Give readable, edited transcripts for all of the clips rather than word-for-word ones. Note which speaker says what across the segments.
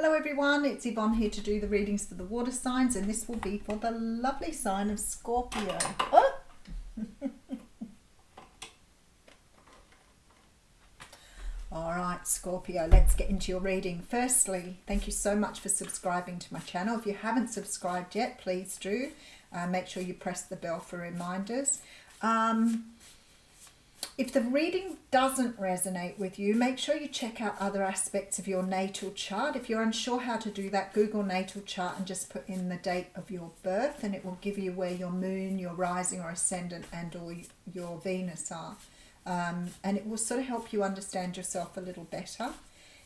Speaker 1: Hello everyone, it's Yvonne here to do the readings for the water signs, and this will be for the lovely sign of Scorpio. Oh! Alright Scorpio, let's get into your reading. Firstly, thank you so much for subscribing to my channel. If you haven't subscribed yet, please do. Make sure you press the bell for reminders. If the reading doesn't resonate with you, make sure you check out other aspects of your natal chart. If you're unsure how to do that, Google natal chart and just put in the date of your birth, and it will give you where your moon, your rising or ascendant and or your Venus are. And it will sort of help you understand yourself a little better.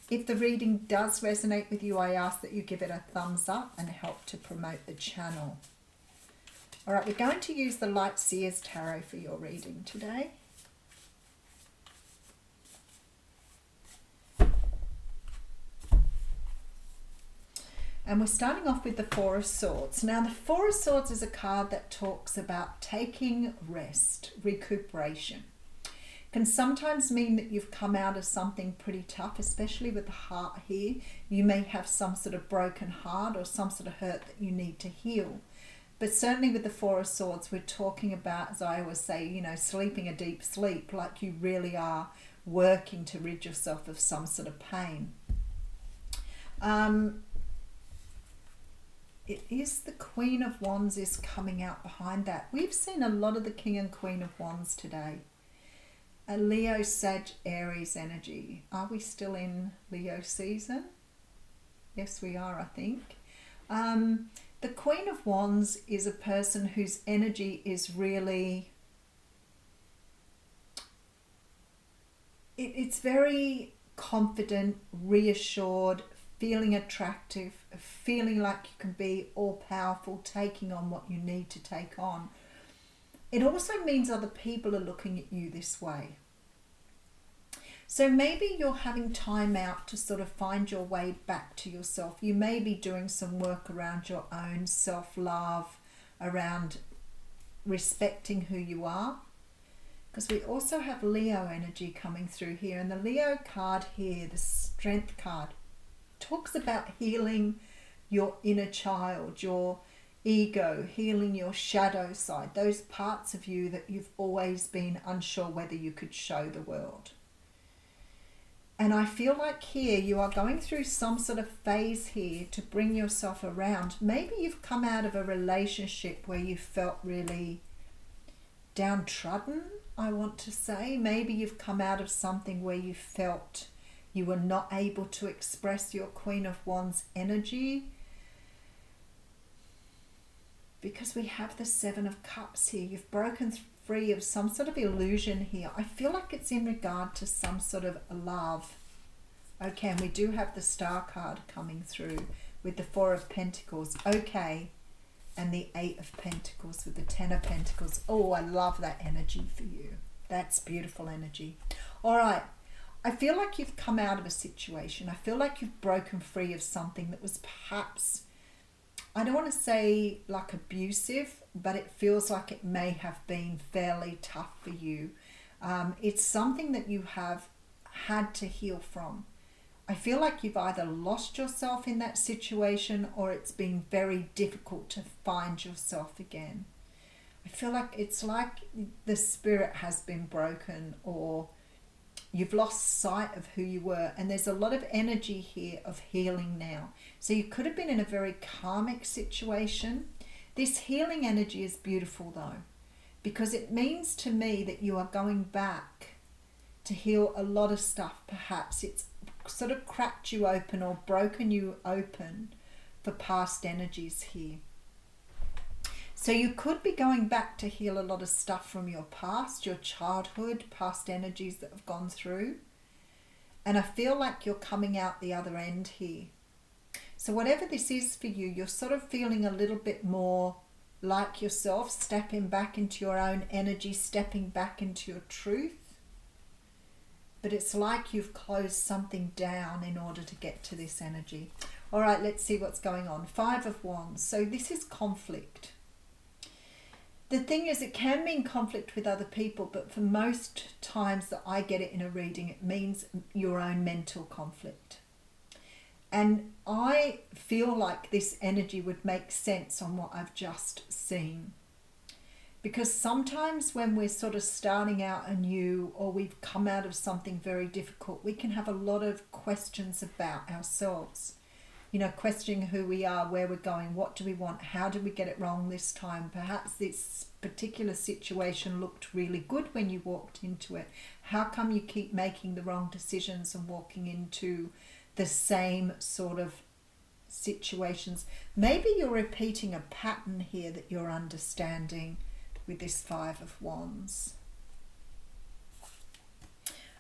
Speaker 1: If the reading does resonate with you, I ask that you give it a thumbs up and help to promote the channel. All right, we're going to use the Light Seers Tarot for your reading today. And we're starting off with the Four of Swords. Now, the Four of Swords is a card that talks about taking rest, recuperation. Can sometimes mean that you've come out of something pretty tough, especially with the heart here. You may have some sort of broken heart or some sort of hurt that you need to heal. But certainly with the Four of Swords, we're talking about, as I always say, you know, sleeping a deep sleep, like you really are working to rid yourself of some sort of pain. It is the Queen of Wands is coming out behind that. We've seen a lot of the King and Queen of Wands today. A Leo, Sag, Aries energy. Are we still in Leo season? Yes, we are, I think. The Queen of Wands is a person whose energy is really... It's very confident, reassured, feeling attractive, feeling like you can be all-powerful, taking on what you need to take on. It also means other people are looking at you this way. So maybe you're having time out to sort of find your way back to yourself. You may be doing some work around your own self-love, around respecting who you are. Because we also have Leo energy coming through here. And the Leo card here, the Strength card, talks about healing your inner child, your ego, healing your shadow side, those parts of you that you've always been unsure whether you could show the world. And I feel like here you are going through some sort of phase here to bring yourself around. Maybe you've come out of a relationship where you felt really downtrodden, I want to say. Maybe you've come out of something where you felt you were not able to express your Queen of Wands energy. Because we have the Seven of Cups here. You've broken free of some sort of illusion here. I feel like it's in regard to some sort of love. Okay, and we do have the Star card coming through with the Four of Pentacles. Okay, and the Eight of Pentacles with the Ten of Pentacles. Oh, I love that energy for you. That's beautiful energy. All right. I feel like you've come out of a situation. I feel like you've broken free of something that was perhaps, I don't want to say like abusive, but it feels like it may have been fairly tough for you. It's something that you have had to heal from. I feel like you've either lost yourself in that situation or it's been very difficult to find yourself again. I feel like it's like the spirit has been broken, or you've lost sight of who you were, and there's a lot of energy here of healing now. So you could have been in a very karmic situation. This healing energy is beautiful though, because it means to me that you are going back to heal a lot of stuff. Perhaps it's sort of cracked you open or broken you open for past energies here. So you could be going back to heal a lot of stuff from your past, your childhood, past energies that have gone through. And I feel like you're coming out the other end here. So whatever this is for you, you're sort of feeling a little bit more like yourself, stepping back into your own energy, stepping back into your truth. But it's like you've closed something down in order to get to this energy. All right, let's see what's going on. Five of Wands. So this is conflict. The thing is, it can mean conflict with other people, but for most times that I get it in a reading, it means your own mental conflict. And I feel like this energy would make sense on what I've just seen. Because sometimes when we're sort of starting out anew, or we've come out of something very difficult, we can have a lot of questions about ourselves. You know, questioning who we are, where we're going, what do we want, how did we get it wrong this time? Perhaps this particular situation looked really good when you walked into it. How come you keep making the wrong decisions and walking into the same sort of situations? Maybe you're repeating a pattern here that you're understanding with this Five of Wands.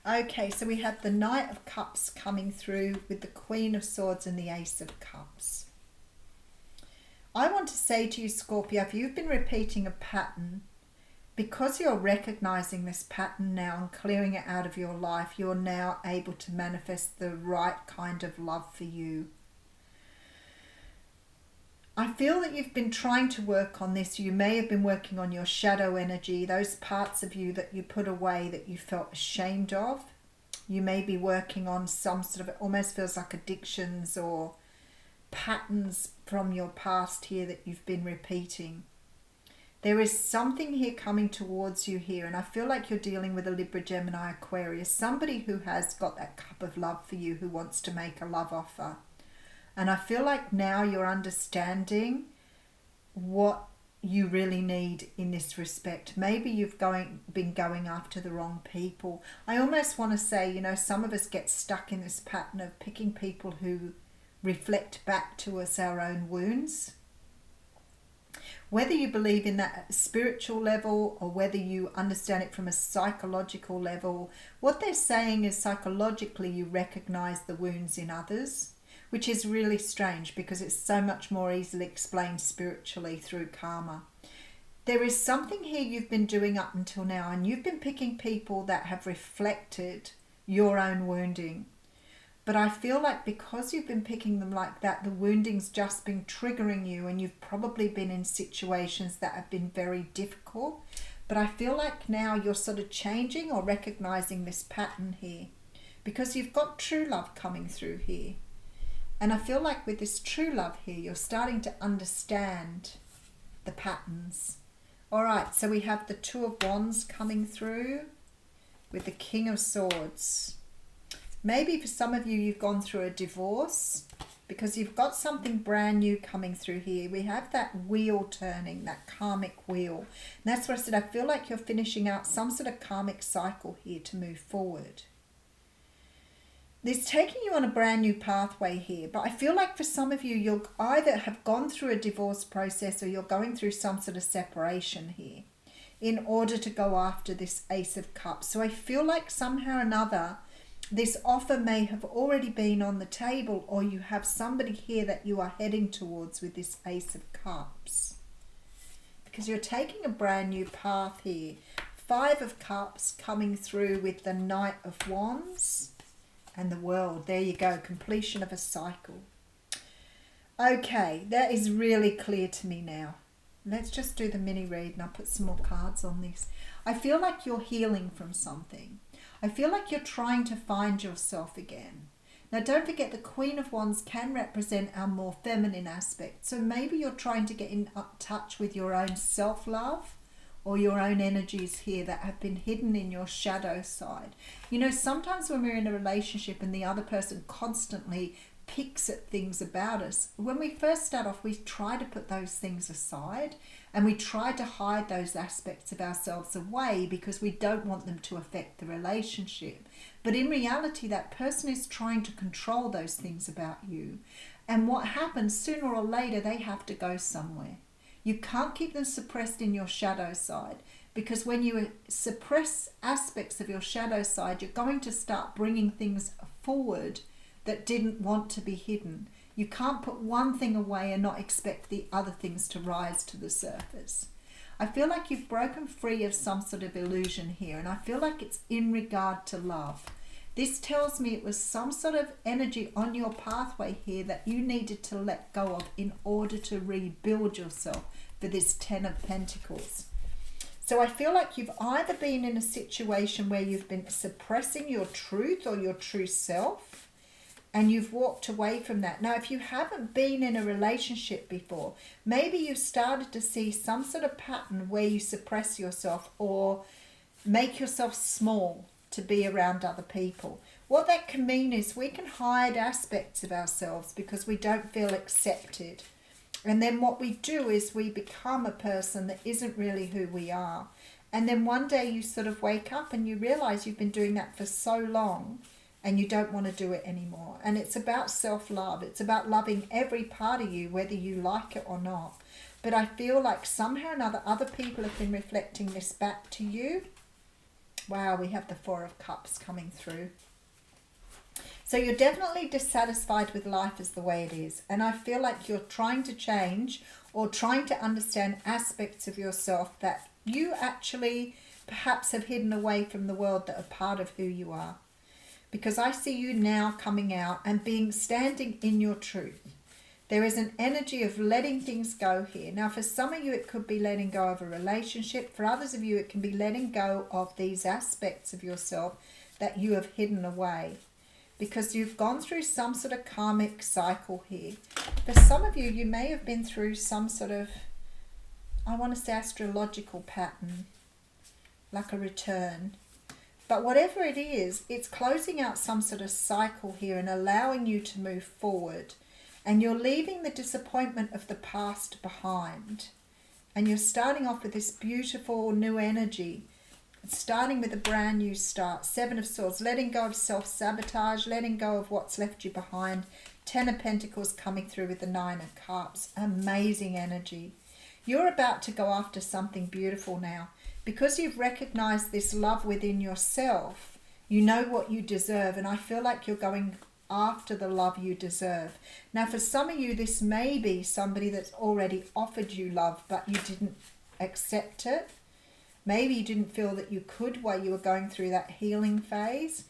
Speaker 1: Okay, so we have the Knight of Cups coming through with the Queen of Swords and the Ace of Cups. I want to say to you, Scorpio, if you've been repeating a pattern, because you're recognizing this pattern now and clearing it out of your life, you're now able to manifest the right kind of love for you. I feel that you've been trying to work on this. You may have been working on your shadow energy, those parts of you that you put away that you felt ashamed of. You may be working on some sort of, it almost feels like addictions or patterns from your past here that you've been repeating. There is something here coming towards you here, and I feel like you're dealing with a Libra, Gemini, Aquarius, somebody who has got that cup of love for you, who wants to make a love offer. And I feel like now you're understanding what you really need in this respect. Maybe you've been going after the wrong people. I almost want to say, you know, some of us get stuck in this pattern of picking people who reflect back to us our own wounds. Whether you believe in that at a spiritual level or whether you understand it from a psychological level, what they're saying is psychologically you recognize the wounds in others, which is really strange because it's so much more easily explained spiritually through karma. There is something here you've been doing up until now, and you've been picking people that have reflected your own wounding. But I feel like because you've been picking them like that, the wounding's just been triggering you, and you've probably been in situations that have been very difficult. But I feel like now you're sort of changing or recognizing this pattern here because you've got true love coming through here. And I feel like with this true love here, you're starting to understand the patterns. All right, so we have the Two of Wands coming through with the King of Swords. Maybe for some of you, you've gone through a divorce because you've got something brand new coming through here. We have that wheel turning, that karmic wheel. And that's what I said. I feel like you're finishing out some sort of karmic cycle here to move forward. It's taking you on a brand new pathway here, but I feel like for some of you, you'll either have gone through a divorce process or you're going through some sort of separation here in order to go after this Ace of Cups. So I feel like somehow or another, this offer may have already been on the table, or you have somebody here that you are heading towards with this Ace of Cups. Because you're taking a brand new path here. Five of Cups coming through with the Knight of Wands. And the World. There you go. Completion of a cycle. Okay, that is really clear to me now. Let's just do the mini read and I'll put some more cards on this. I feel like you're healing from something. I feel like you're trying to find yourself again. Now don't forget the Queen of Wands can represent our more feminine aspect. So maybe you're trying to get in touch with your own self-love or your own energies here that have been hidden in your shadow side. You know, sometimes when we're in a relationship and the other person constantly picks at things about us, when we first start off, we try to put those things aside and we try to hide those aspects of ourselves away because we don't want them to affect the relationship. But in reality, that person is trying to control those things about you. And what happens, sooner or later, they have to go somewhere. You can't keep them suppressed in your shadow side, because when you suppress aspects of your shadow side, you're going to start bringing things forward that didn't want to be hidden. You can't put one thing away and not expect the other things to rise to the surface. I feel like you've broken free of some sort of illusion here, and I feel like it's in regard to love. This tells me it was some sort of energy on your pathway here that you needed to let go of in order to rebuild yourself for this Ten of Pentacles. So I feel like you've either been in a situation where you've been suppressing your truth or your true self, and you've walked away from that. Now, if you haven't been in a relationship before, maybe you've started to see some sort of pattern where you suppress yourself or make yourself small to be around other people. What that can mean is we can hide aspects of ourselves because we don't feel accepted. And then what we do is we become a person that isn't really who we are. And then one day you sort of wake up and you realize you've been doing that for so long and you don't want to do it anymore. And it's about self-love. It's about loving every part of you, whether you like it or not. But I feel like somehow or another, other people have been reflecting this back to you. Wow, we have the Four of Cups coming through. So you're definitely dissatisfied with life as the way it is. And I feel like you're trying to change or trying to understand aspects of yourself that you actually perhaps have hidden away from the world that are part of who you are. Because I see you now coming out and standing in your truth. There is an energy of letting things go here. Now, for some of you, it could be letting go of a relationship. For others of you, it can be letting go of these aspects of yourself that you have hidden away. Because you've gone through some sort of karmic cycle here. For some of you, you may have been through some sort of, I want to say, astrological pattern, like a return. But whatever it is, it's closing out some sort of cycle here and allowing you to move forward. And you're leaving the disappointment of the past behind. And you're starting off with this beautiful new energy. Starting with a brand new start. Seven of Swords, letting go of self-sabotage, letting go of what's left you behind. Ten of Pentacles coming through with the Nine of Cups. Amazing energy. You're about to go after something beautiful now. Because you've recognized this love within yourself, you know what you deserve. And I feel like you're going after the love you deserve. Now, for some of you, this may be somebody that's already offered you love, but you didn't accept it. Maybe you didn't feel that you could while you were going through that healing phase.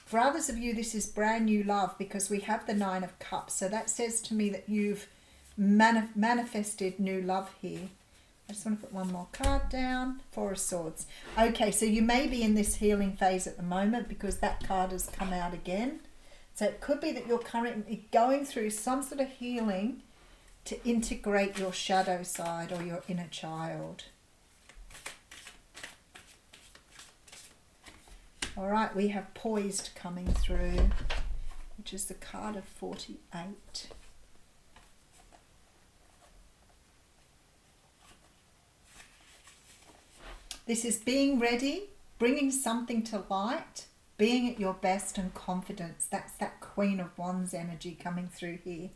Speaker 1: For others of you, this is brand new love because we have the Nine of Cups. So that says to me that you've manifested new love here. I just want to put one more card down. Four of Swords. Okay, so you may be in this healing phase at the moment because that card has come out again. So it could be that you're currently going through some sort of healing to integrate your shadow side or your inner child. All right, we have Poised coming through, which is the card of 48. This is being ready, bringing something to light, being at your best and confidence. That's that Queen of Wands energy coming through here.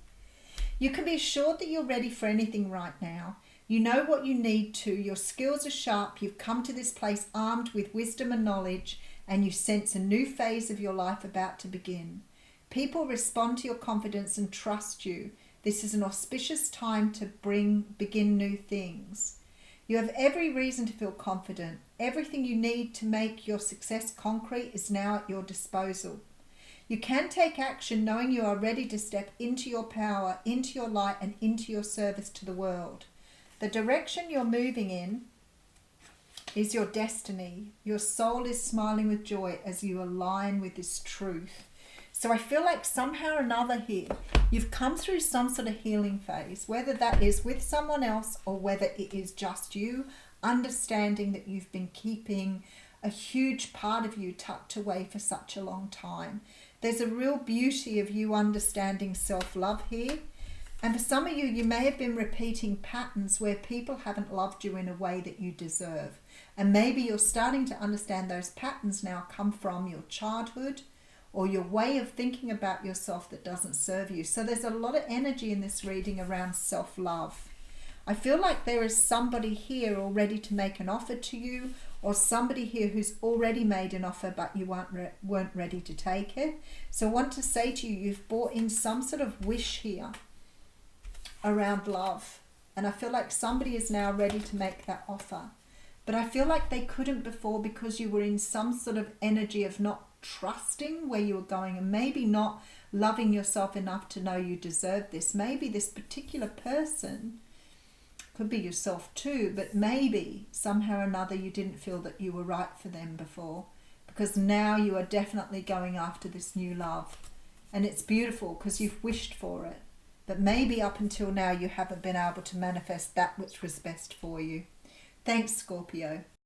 Speaker 1: You can be assured that you're ready for anything right now. You know what you need to. Your skills are sharp. You've come to this place armed with wisdom and knowledge, and you sense a new phase of your life about to begin. People respond to your confidence and trust you. This is an auspicious time to begin new things. You have every reason to feel confident. Everything you need to make your success concrete is now at your disposal. You can take action knowing you are ready to step into your power, into your light, and into your service to the world. The direction you're moving in is your destiny. Your soul is smiling with joy as you align with this truth. So I feel like somehow or another here, you've come through some sort of healing phase, whether that is with someone else or whether it is just you, understanding that you've been keeping a huge part of you tucked away for such a long time. There's a real beauty of you understanding self-love here. And for some of you, you may have been repeating patterns where people haven't loved you in a way that you deserve. And maybe you're starting to understand those patterns now come from your childhood or your way of thinking about yourself that doesn't serve you. So there's a lot of energy in this reading around self-love. I feel like there is somebody here already to make an offer to you, or somebody here who's already made an offer but you weren't ready to take it. So I want to say to you, you've brought in some sort of wish here around love. And I feel like somebody is now ready to make that offer. But I feel like they couldn't before because you were in some sort of energy of not trusting where you were going and maybe not loving yourself enough to know you deserve this. Maybe this particular person, could be yourself too, but maybe somehow or another you didn't feel that you were right for them before, because now you are definitely going after this new love. And it's beautiful because you've wished for it. But maybe up until now you haven't been able to manifest that which was best for you. Thanks, Scorpio.